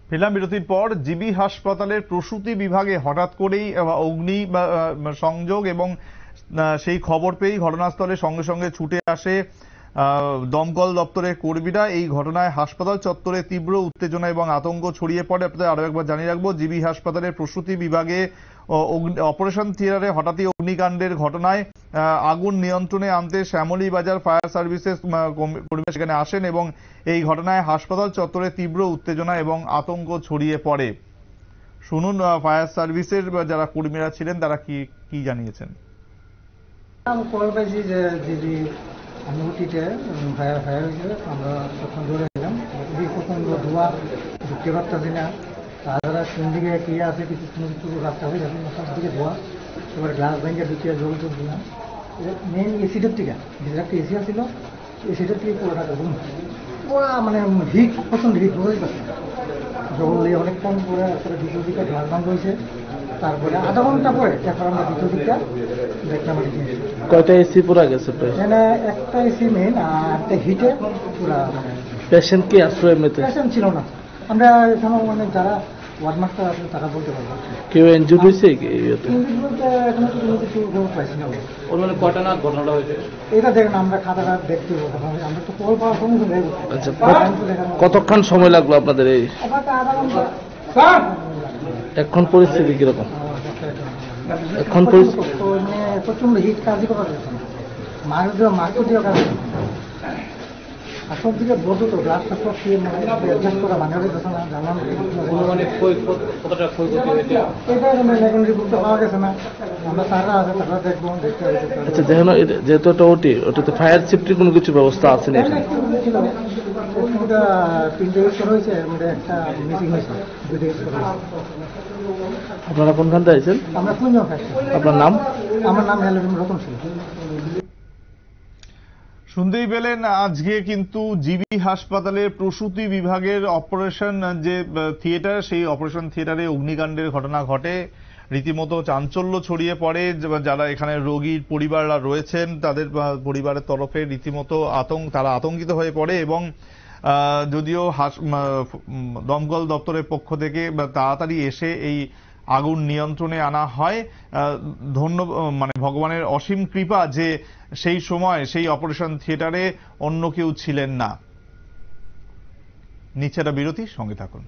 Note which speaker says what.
Speaker 1: ফিরলাম বিরতির পর। জিবি হাসপাতালের প্রসূতি বিভাগে হঠাৎ করেই অগ্নি সংযোগ এবং সেই খবর পেয়েই ঘটনাস্থলে সঙ্গে সঙ্গে ছুটে আসে দমকল দপ্তরের কর্মীরা। এই ঘটনায় হাসপাতাল চত্বরে তীব্র উত্তেজনা এবং আতঙ্ক ছড়িয়ে পড়ে। আপনাদের আরো একবার জানিয়ে রাখবো, জিবি হাসপাতালের প্রসূতি বিভাগে অপারেশন থিয়েটারে হঠাৎই অগ্নিকাণ্ডের ঘটনায় আগুন নিয়ন্ত্রণে আনতে শ্যামলী বাজার ফায়ার সার্ভিসেস কর্মীরা সেখানে আসেন এবং এই ঘটনায় হাসপাতাল চত্বরে তীব্র উত্তেজনা এবং আতঙ্ক ছড়িয়ে পড়ে। শুনুন ফায়ার সার্ভিসের যারা কর্মীরা ছিলেন তারা কি জানিয়েছেন।
Speaker 2: খবর পাইছি যে জিবি অনুভূতিতে ফায়ার হয়েছে, আমরা তখন ধরে এলাম। প্রচন্ড ধোয়া, ঢুকতে পারতেছি না। তাছাড়া কোন দিকে কি আছে কিছু রাস্তা হয়ে যাচ্ছে, সব দিকে ধোয়া। এবার গ্লাস ভেঙে ঢুকিয়ে জল তুলছিলাম। মেন এসিটার থেকে যেটা একটা এসি ছিল, এসিটার থেকে পুরোটা পুরো মানে হিট, প্রচন্ড হিট হয়ে যাচ্ছে। জল দিয়ে অনেকক্ষণ পরে একটা দ্বিতীয় দিকে গ্লাস বন্ধ হয়েছে। তারপরে আধা ঘন্টা পরে তারপর আমরা দ্বিতীয় দিকটা দেখলাম।
Speaker 3: কয়টা এসি পুরা গেছে?
Speaker 2: এখানে একটা এসি মেন আর একটা হিটে পুরা। মানে
Speaker 3: পেশেন্ট কি আসলো? এমনিতে
Speaker 2: পেশেন্ট ছিল না। আমরা এখানে মানে যারা ওয়ার্ড মাস্টার আছে তারা বলতে পারবো।
Speaker 3: কেউ ইনজুর্ড হয়েছে?
Speaker 2: ইনজুর্ড বলতে এখনো তো কিছু খবর পাইছি না।
Speaker 3: ওর মানে কটা নাগাদ ঘটনাটা হয়েছে
Speaker 2: এটা দেখেন, আমরা খাতাটা দেখতে পাবো। আমরা তো কল পাওয়ার সঙ্গে সঙ্গে।
Speaker 3: আচ্ছা, কতক্ষণ সময় লাগলো আপনাদের? এই
Speaker 2: আধা ঘন্টা।
Speaker 3: এখন পরিস্থিতি কিরকম? এখন
Speaker 2: প্রচন্ড হিট, কাজই করা যাচ্ছে না। মার্ক দিয়ে কাজ আর সব দিকে বলতো তো গ্লাসটা সব দিয়ে অ্যাডজাস্ট করা মানে যাচ্ছে না। জানান এখন রিপোর্টটা পাওয়া গেছে না। আমরা তারা আছে তারা দেখবো, দেখতে হবে।
Speaker 3: আচ্ছা, দেখেন যেহেতু এটা ওটাতে ফায়ার সেফটির কোনো কিছু ব্যবস্থা আছে না?
Speaker 2: ছিল 3টে ইউজ করা হয়েছে, এর মধ্যে একটা মিসিং হয়েছে, 2টে ইউজ করা হয়েছে।
Speaker 3: আপনারা কোনখান থেকে আছেন?
Speaker 2: আমরা কোনজন খাচ্ছি।
Speaker 3: আপনার নাম?
Speaker 2: আমার নাম রতন সিং।
Speaker 1: শুনতেই পেলেন, আজকে কিন্তু জিবি হাসপাতালের প্রসূতি বিভাগের অপারেশন যে থিয়েটার, সেই অপারেশন থিয়েটারে অগ্নিকাণ্ডের ঘটনা ঘটে। রীতিমতো চাঞ্চল্য ছড়িয়ে পড়ে। যারা এখানে রোগীর পরিবাররা রয়েছেন তাদের পরিবারের তরফে রীতিমতো তারা আতঙ্কিত হয়ে পড়ে এবং যদিও দমকল দপ্তরের পক্ষ থেকে তাড়াতাড়ি এসে এই আগুন নিয়ন্ত্রণে আনা হয়। মানে ভগবানের অসীম কৃপা যে সেই সময় সেই অপারেশন থিয়েটারে অন্য কেউ ছিলেন না। নিচে একটা বিরতি, সঙ্গে থাকুন।